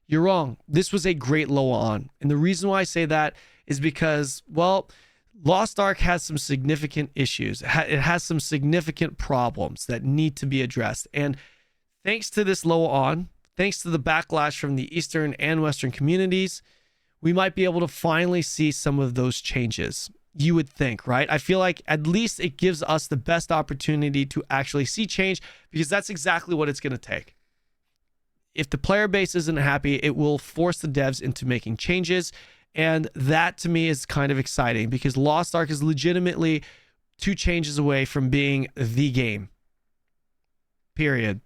You're wrong. This was a great LOA on. And the reason why I say that is because, well, Lost Ark has some significant issues. It has some significant problems that need to be addressed. And thanks to this LOA on, thanks to the backlash from the Eastern and Western communities, we might be able to finally see some of those changes. You would think, right? I feel like at least it gives us the best opportunity to actually see change, because that's exactly what it's going to take. If the player base isn't happy, it will force the devs into making changes. And that to me is kind of exciting, because Lost Ark is legitimately 2 changes away from being the game. Period.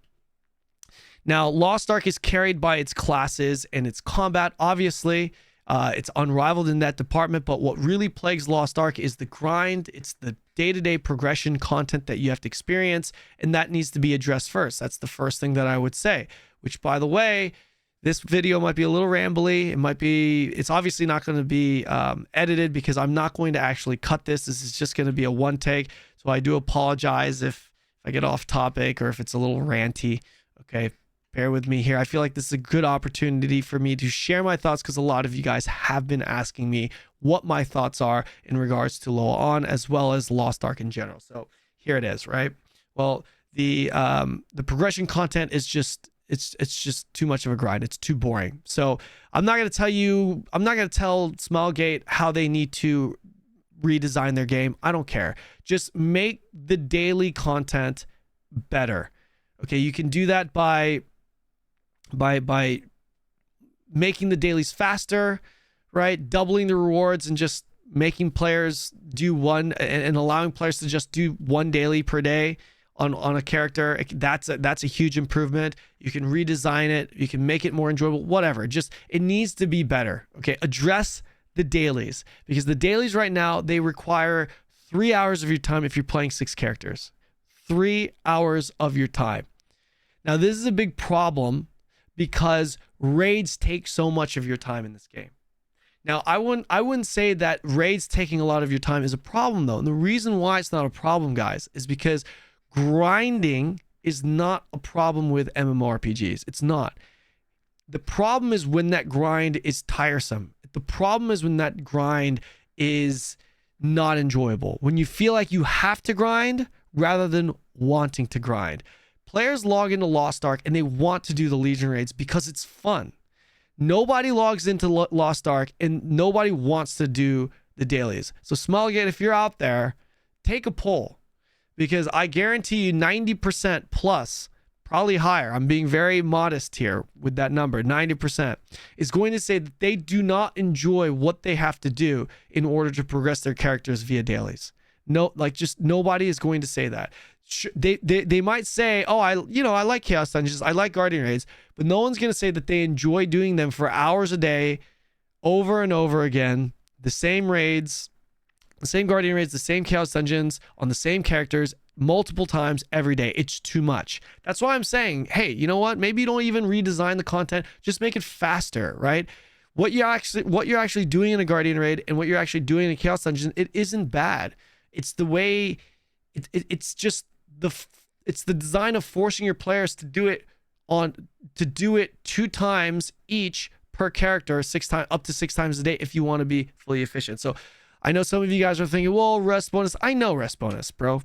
Now, Lost Ark is carried by its classes and its combat, obviously. It's unrivaled in that department, but what really plagues Lost Ark is the grind. It's the day-to-day progression content that you have to experience, and that needs to be addressed first. That's the first thing that I would say, which, by the way, this video might be a little rambly. It's obviously not going to be edited, because I'm not going to actually cut this. This is just going to be a one take. So I do apologize if I get off topic or if it's a little ranty. Okay, bear with me here. I feel like this is a good opportunity for me to share my thoughts, because a lot of you guys have been asking me what my thoughts are in regards to LOA on, as well as Lost Ark in general. So here it is, right? Well, the progression content is just, it's just too much of a grind. It's too boring. So I'm not going to tell Smilegate how they need to redesign their game. I don't care. Just make the daily content better. Okay, you can do that by making the dailies faster, right? Doubling the rewards and just making players do one, and allowing players to just do one daily per day on a character. That's a huge improvement. You can redesign it. You can make it more enjoyable, whatever. Just, it needs to be better. Okay, address the dailies, because the dailies right now, they require 3 hours of your time if you're playing 6 characters. 3 hours of your time. Now, this is a big problem, because raids take so much of your time in this game. Now, I wouldn't say that raids taking a lot of your time is a problem, though. And the reason why it's not a problem, guys, is because grinding is not a problem with MMORPGs. It's not. The problem is when that grind is tiresome. The problem is when that grind is not enjoyable. When you feel like you have to grind rather than wanting to grind. Players log into Lost Ark and they want to do the Legion raids because it's fun. Nobody logs into Lost Ark and nobody wants to do the dailies. So Smilegate, if you're out there, take a poll, because I guarantee you 90% plus, probably higher, I'm being very modest here with that number, 90%, is going to say that they do not enjoy what they have to do in order to progress their characters via dailies. No, like, just nobody is going to say that. They might say, oh, I like Chaos Dungeons, I like Guardian Raids, but no one's going to say that they enjoy doing them for hours a day, over and over again, the same raids, the same Guardian Raids, the same Chaos Dungeons, on the same characters, multiple times every day. It's too much. That's why I'm saying, hey, you know what? Maybe you don't even redesign the content, just make it faster, right? What you're actually doing in a Guardian Raid and what you're actually doing in a Chaos Dungeon, it isn't bad. It's the way, it's just it's the design of forcing your players to do it 2 times each per character, up to 6 times a day if you want to be fully efficient. So I know some of you guys are thinking, well, rest bonus. I know rest bonus, bro.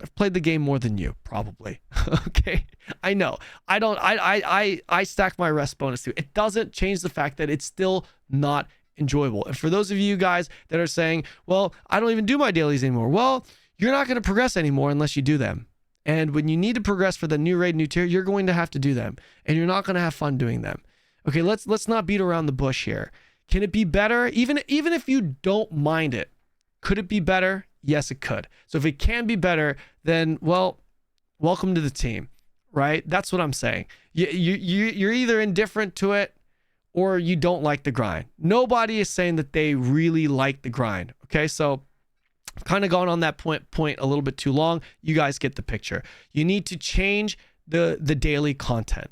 I've played the game more than you, probably. Okay, I know. I stack my rest bonus too. It doesn't change the fact that it's still not enjoyable. And for those of you guys that are saying, well, I don't even do my dailies anymore, well, you're not going to progress anymore unless you do them. And when you need to progress for the new raid, new tier, you're going to have to do them, and you're not going to have fun doing them. Okay, let's not beat around the bush here. Can it be better? Even if you don't mind it, could it be better? Yes, it could. So if it can be better, then, well, welcome to the team, right? That's what I'm saying. You're either indifferent to it or you don't like the grind. Nobody is saying that they really like the grind. Okay, so I've kind of gone on that point a little bit too long. You guys get the picture. You need to change the daily content.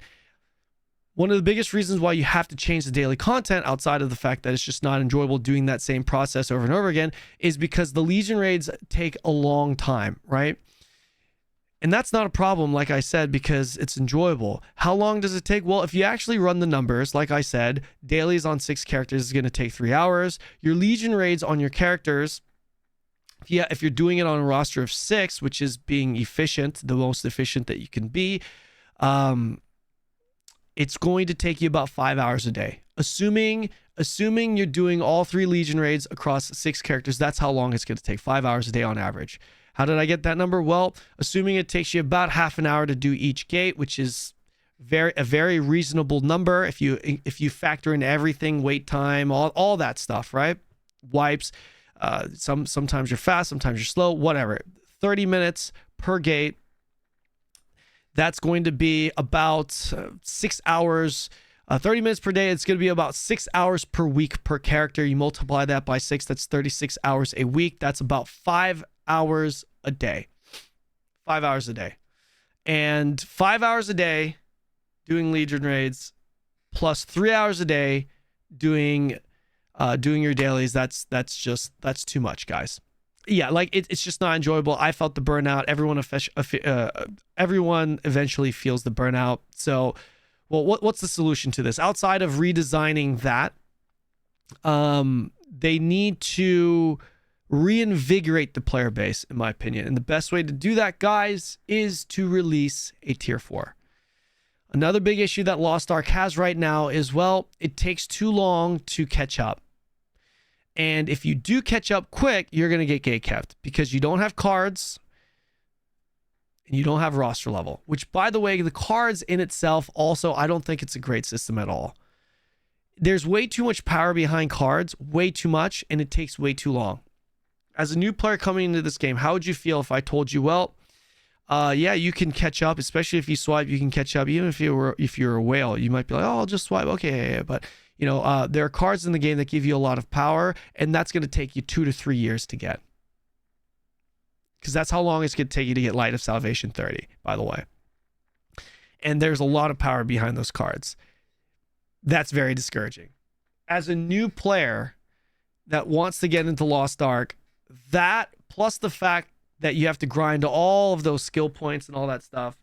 One of the biggest reasons why you have to change the daily content, outside of the fact that it's just not enjoyable doing that same process over and over again, is because the Legion raids take a long time, right? And that's not a problem, like I said, because it's enjoyable. How long does it take? Well, if you actually run the numbers, like I said, dailies on 6 characters is going to take 3 hours. Your Legion raids on your characters, if you're doing it on a roster of 6, which is being efficient, the most efficient that you can be, it's going to take you about 5 hours a day. Assuming you're doing all 3 Legion raids across 6 characters, that's how long it's going to take, 5 hours a day on average. How did I get that number? Well, assuming it takes you about half an hour to do each gate, which is a very reasonable number if you factor in everything, wait time, all that stuff, right? Wipes. Sometimes you're fast, sometimes you're slow, whatever. 30 minutes per gate. That's going to be about 6 hours. 30 minutes per day. It's going to be about 6 hours per week per character. You multiply that by 6, that's 36 hours a week. That's about 5 hours a day. 5 hours a day. And 5 hours a day doing Legion raids plus 3 hours a day doing your dailies. That's too much, guys. Yeah, like it's just not enjoyable. I felt the burnout. Everyone eventually feels the burnout. So, well, what's the solution to this? Outside of redesigning that, they need to reinvigorate the player base, in my opinion. And the best way to do that, guys, is to release a tier 4. Another big issue that Lost Ark has right now is, well, it takes too long to catch up. And if you do catch up quick, you're going to get gatekept because you don't have cards and you don't have roster level, which, by the way, the cards in itself also, I don't think it's a great system at all. There's way too much power behind cards, way too much, and it takes way too long. As a new player coming into this game, how would you feel if I told you, well, yeah, you can catch up, especially if you swipe, you can catch up. Even if you're a whale, you might be like, oh, I'll just swipe. Okay, yeah. But you know, there are cards in the game that give you a lot of power, and that's going to take you 2 to 3 years to get. Because that's how long it's going to take you to get Light of Salvation 30, by the way. And there's a lot of power behind those cards. That's very discouraging. As a new player that wants to get into Lost Ark, that plus the fact that you have to grind all of those skill points and all that stuff,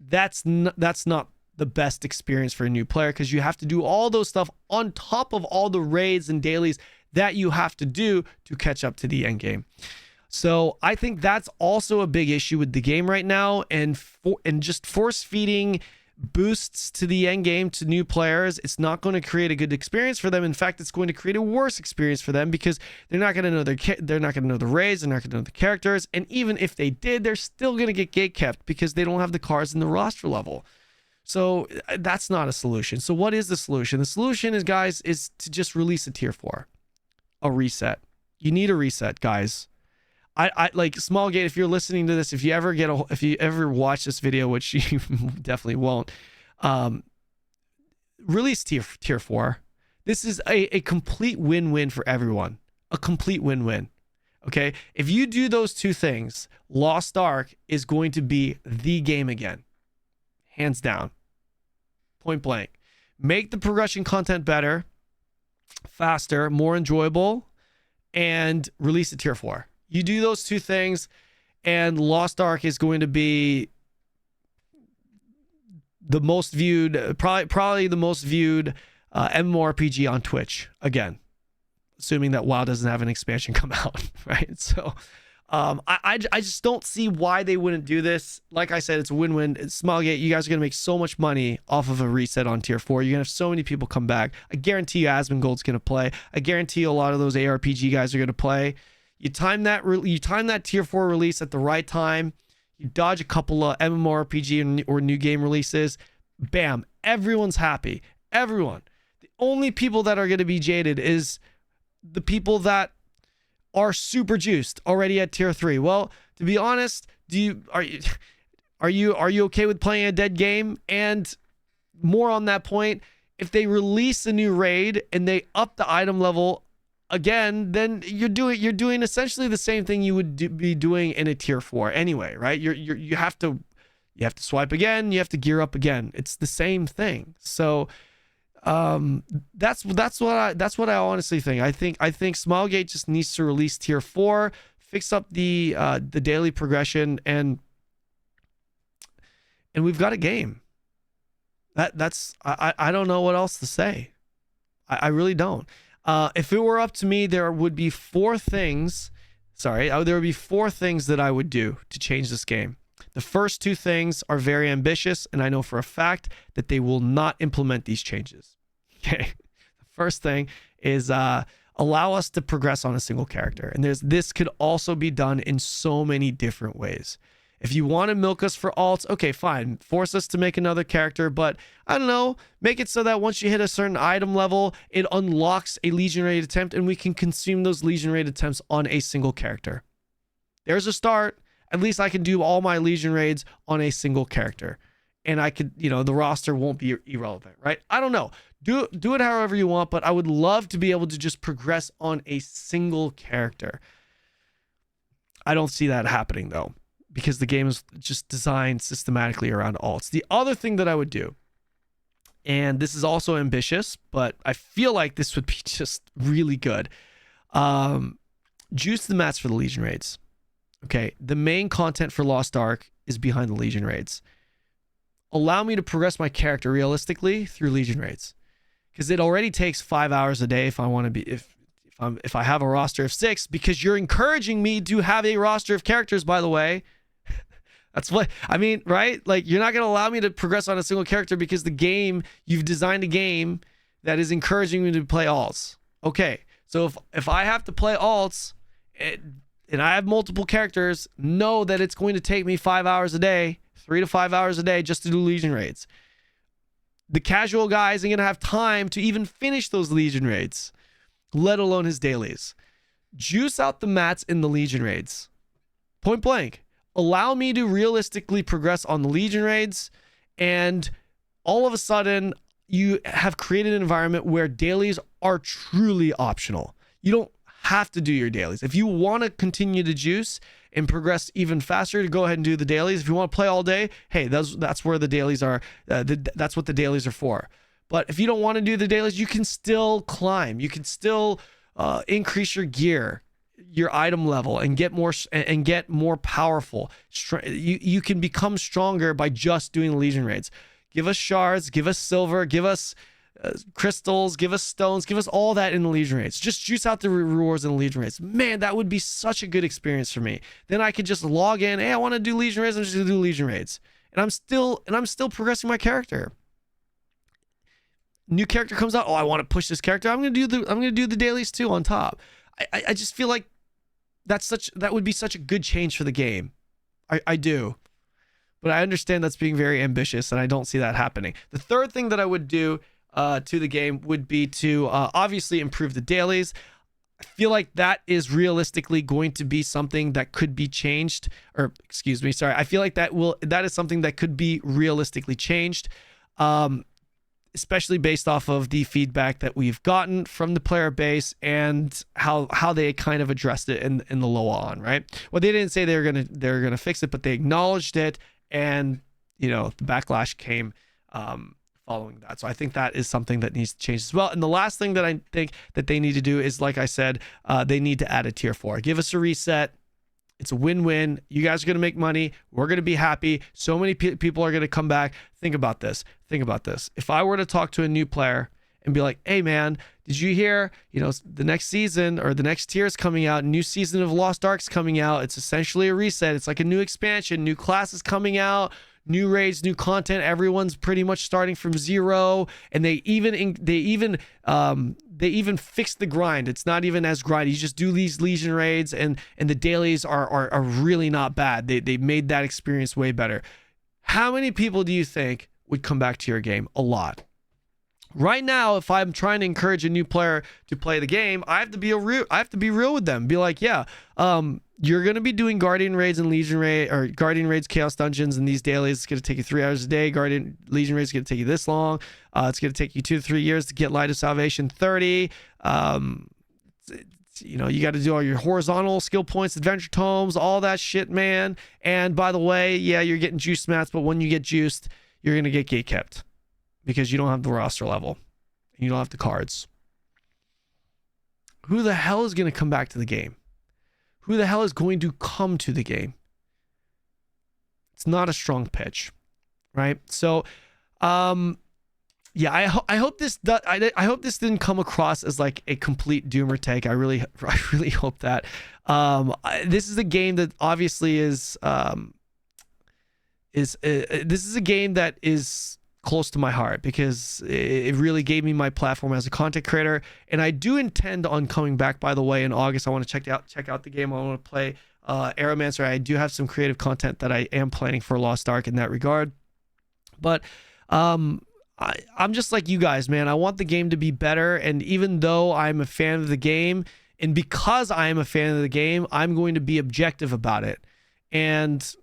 that's not the best experience for a new player, because you have to do all those stuff on top of all the raids and dailies that you have to do to catch up to the end game. So I think that's also a big issue with the game right now, and just force feeding boosts to the end game to new players. It's not going to create a good experience for them. In fact, it's going to create a worse experience for them, because they're not going to know they're not going to know the raids, they're not going to know the characters, and even if they did, they're still going to get gatekept because they don't have the cards in the roster level. So that's not a solution. So what is the solution? The solution is, guys, is to just release a tier 4, a reset. You need a reset, guys. I like Smallgate, if you're listening to this, if you ever watch this video, which you definitely won't, release tier 4. This is a complete win-win for everyone. A complete win-win. Okay? If you do those two things, Lost Ark is going to be the game again. Hands down. Point blank. Make the progression content better, faster, more enjoyable, and release a tier 4. You do those two things, and Lost Ark is going to be the most viewed, probably the most viewed MMORPG on Twitch again, assuming that WoW doesn't have an expansion come out, right? So I just don't see why they wouldn't do this. Like I said, it's a win-win. Smallgate, you guys are going to make so much money off of a reset on tier 4. You're going to have so many people come back. I guarantee you Asmongold's going to play. I guarantee you a lot of those ARPG guys are going to play. You time that tier 4 release at the right time. You dodge a couple of MMORPG or new game releases. Bam. Everyone's happy. Everyone. The only people that are going to be jaded is the people that are super juiced already at tier 3. Well, to be honest, are you okay with playing a dead game? And more on that point, if they release a new raid and they up the item level again, then you're doing essentially the same thing you would be doing in a tier 4 anyway, right? You have to swipe again, you have to gear up again. It's the same thing. So that's what I honestly think. I think Smilegate just needs to release tier 4, fix up the daily progression, and and we've got a game. I don't know what else to say. I really don't. If it were up to me, there would be four things. There would be four things that I would do to change this game. The first two things are very ambitious, and I know for a fact that they will not implement these changes. Okay. The first thing is allow us to progress on a single character. And this could also be done in so many different ways. If you want to milk us for alts, okay, fine. Force us to make another character, but I don't know, make it so that once you hit a certain item level, it unlocks a Legion Raid attempt and we can consume those Legion Raid attempts on a single character. There's a start. At least I can do all my Legion Raids on a single character. And I could, the roster won't be irrelevant, right? I don't know. Do it however you want, but I would love to be able to just progress on a single character. I don't see that happening though, because the game is just designed systematically around alts. The other thing that I would do, and this is also ambitious, but I feel like this would be just really good. Juice the mats for the Legion Raids. Okay, the main content for Lost Ark is behind the Legion Raids. Allow me to progress my character realistically through Legion Raids, because it already takes 5 hours a day if I want to be if I have a roster of 6, because you're encouraging me to have a roster of characters, by the way. That's what I mean, right? Like, you're not going to allow me to progress on a single character because you've designed a game that is encouraging me to play alts. Okay, so if I have to play alts and I have multiple characters, know that it's going to take me 5 hours a day, 3 to 5 hours a day just to do Legion Raids. The casual guy isn't going to have time to even finish those Legion Raids, let alone his dailies. Juice out the mats in the Legion Raids. Point blank. Allow me to realistically progress on the Legion Raids, and all of a sudden, you have created an environment where dailies are truly optional. You don't have to do your dailies. If you want to continue to juice and progress even faster, to go ahead and do the dailies. If you want to play all day, hey, that's where the dailies are. That's what the dailies are for. But if you don't want to do the dailies, you can still climb. You can still increase your gear, your item level, and get more powerful. You can become stronger by just doing the Legion Raids. Give us shards, give us silver, give us crystals, give us stones, give us all that in the Legion Raids. Just juice out the rewards in the Legion Raids. Man, that would be such a good experience for me. Then I could just log in. Hey, I want to do Legion Raids. I'm just gonna do Legion Raids, and I'm still progressing my character. New character comes out. Oh, I want to push this character. I'm gonna do the dailies too on top. I just feel like that would be such a good change for the game. I do. But I understand that's being very ambitious, and I don't see that happening. The third thing that I would do to the game would be to obviously improve the dailies. I feel like that is realistically going to be something that could be changed, or excuse me, sorry. I feel like that is something that could be realistically changed, especially based off of the feedback that we've gotten from the player base and how they kind of addressed it in the LOA On, right? Well, they didn't say they're gonna fix it, but they acknowledged it, and the backlash came following that. So I think that is something that needs to change as well. And the last thing that I think that they need to do is, like I said, they need to add a tier 4. Give us a reset. It's a win-win. You guys are going to make money. We're going to be happy. So many people are going to come back. Think about this. If I were to talk to a new player and be like, hey man, did you hear, the next season or the next tier is coming out, new season of Lost Ark's coming out. It's essentially a reset. It's like a new expansion, new classes coming out, new raids, new content. Everyone's pretty much starting from zero, and they even fixed the grind. It's not even as grindy. You just do these Legion raids, and the dailies are really not bad. They made that experience way better. How many people do you think would come back to your game? A lot. Right now, if I'm trying to encourage a new player to play the game, I have to be real with them. Be like, yeah, you're going to be doing Guardian raids and Legion raids, Chaos Dungeons, and these dailies. It's going to take you 3 hours a day. Legion raids is going to take you this long. It's going to take you 2 to 3 years to get Light of Salvation 30. You got to do all your horizontal skill points, adventure tomes, all that shit, man. And by the way, yeah, you're getting juice mats, but when you get juiced, you're going to get gate kept because you don't have the roster level and you don't have the cards. Who the hell is going to come back to the game? Who the hell is going to come to the game? It's not a strong pitch. right? So, yeah, I hope this I hope this didn't come across as like a complete doomer take. I really hope that. This is a game that obviously this is a game that is close to my heart because it really gave me my platform as a content creator, and I do intend on coming back. By the way, in August, I want to check out the game. I want to play Aeromancer. I do have some creative content that I am planning for Lost Ark in that regard, but I'm just like you guys, man. I want the game to be better, and even though I'm a fan of the game, and because I am a fan of the game, I'm going to be objective about it, and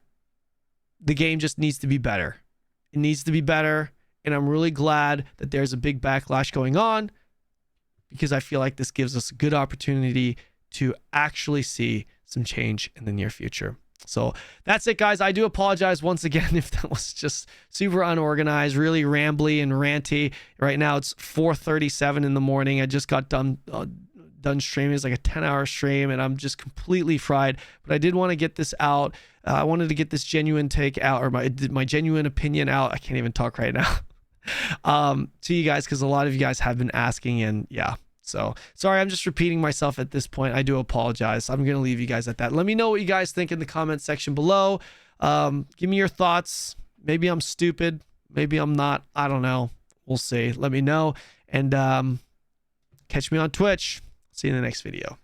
the game just needs to be better. It needs to be better, and I'm really glad that there's a big backlash going on because I feel like this gives us a good opportunity to actually see some change in the near future. So that's it, guys. I do apologize once again if that was just super unorganized, really rambly and ranty. Right now it's 4:37 in the morning. I just got done streaming. It's like a 10-hour stream, and I'm just completely fried. But I did want to get this out. I wanted to get this genuine take out, or my genuine opinion out. I can't even talk right now. To you guys, because a lot of you guys have been asking, and yeah. So sorry, I'm just repeating myself at this point. I do apologize. I'm gonna leave you guys at that. Let me know what you guys think in the comment section below. Give me your thoughts. Maybe I'm stupid. Maybe I'm not. I don't know. We'll see. Let me know, and catch me on Twitch. See you in the next video.